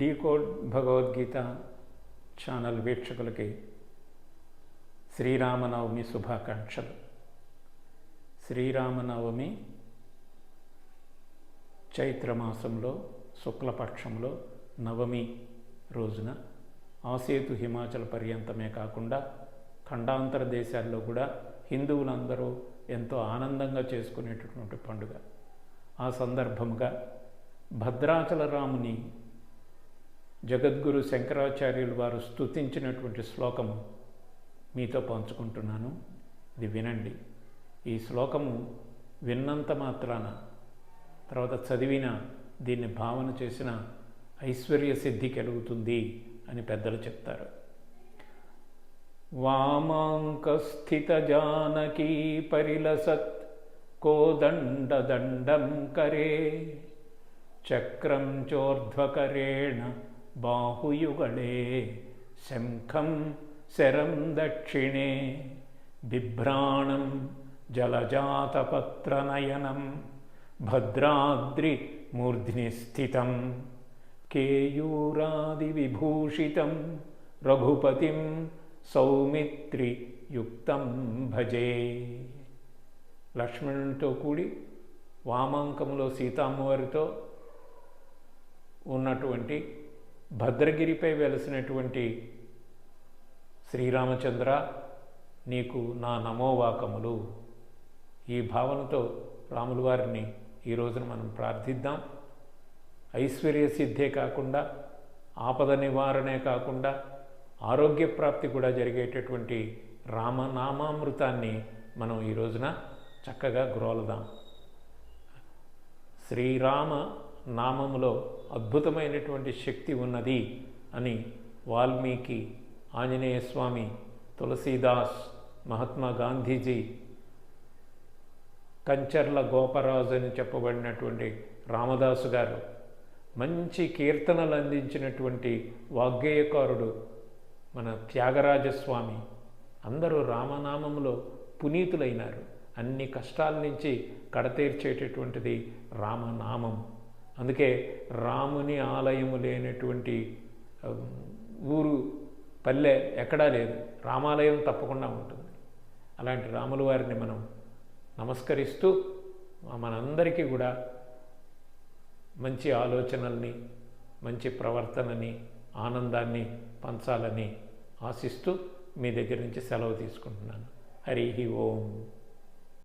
Decode Bhagavad Gita channel వీక్షకులకి Sri Rama Navami శుభాకాంక్షలు. శ్రీరామనవమి చైత్రమాసంలో శుక్లపక్షంలో నవమి రోజున ఆసేతు హిమాచల్ పర్యంతమే కాకుండా ఖండాంతర దేశాల్లో కూడా హిందువులందరూ ఎంతో ఆనందంగా చేసుకునేటటువంటి పండుగ. ఆ సందర్భంగా భద్రాచల రాముని జగద్గురు శంకరాచార్యులు వారు స్తుతించినటువంటి శ్లోకము మీతో పంచుకుంటున్నాను. ఇది వినండి. ఈ శ్లోకము విన్నంత మాత్రాన తర్వాత చదివిన దీన్ని భావన చేసిన ఐశ్వర్య సిద్ధి కలుగుతుంది అని పెద్దలు చెప్తారు. వామాంకస్థిత జానకీ పరిలసత్ కోదండదండం కరే చక్రం చోర్ధ్వకరేణ బాహుయుగళే శంఖం శరం దక్షిణే బిభ్రాణం జలజాతపత్రనయనం భద్రాద్రి మూర్ధ్ని స్థితం కేయూరాది విభూషితం రఘుపతిం సౌమిత్రి యుక్తం భజే. లక్ష్మణునితో కూడి వామాంకములో సీతామ్మవారితో ఉన్నటువంటి భద్రగిరిపై వెలసినటువంటి శ్రీరామచంద్ర, నీకు నా నమోవాకములు. ఈ భావనతో రాముల వారిని ఈ రోజున మనం ప్రార్థిద్దాం. ఐశ్వర్య సిద్ధే కాకుండా ఆపద నివారణే కాకుండా ఆరోగ్య ప్రాప్తి కూడా జరిగేటటువంటి రామనామామృతాన్ని మనం ఈ రోజున చక్కగా గ్రోలదాం. శ్రీరామ నామములో అద్భుతమైనటువంటి శక్తి ఉన్నది అని వాల్మీకి, ఆంజనేయ స్వామి, తులసీదాస్, మహాత్మా గాంధీజీ, కంచర్ల గోపరాజు అని చెప్పబడినటువంటి రామదాసు గారు, మంచి కీర్తనలు అందించినటువంటి వాగ్గేయకారుడు మన త్యాగరాజస్వామి అందరూ రామనామములో పునీతులైనారు. అన్ని కష్టాల నుంచి కడతీర్చేటటువంటిది రామనామం. అందుకే రాముని ఆలయము లేనటువంటి ఊరు, పల్లె ఎక్కడా లేదు. రామాలయం తప్పకుండా ఉంటుంది. అలాంటి రాముల వారిని మనం నమస్కరిస్తూ మనందరికీ కూడా మంచి ఆలోచనల్ని, మంచి ప్రవర్తనని, ఆనందాన్ని పంచాలని ఆశిస్తూ మీ దగ్గర నుంచి సెలవు తీసుకుంటున్నాను. హరి ఓం.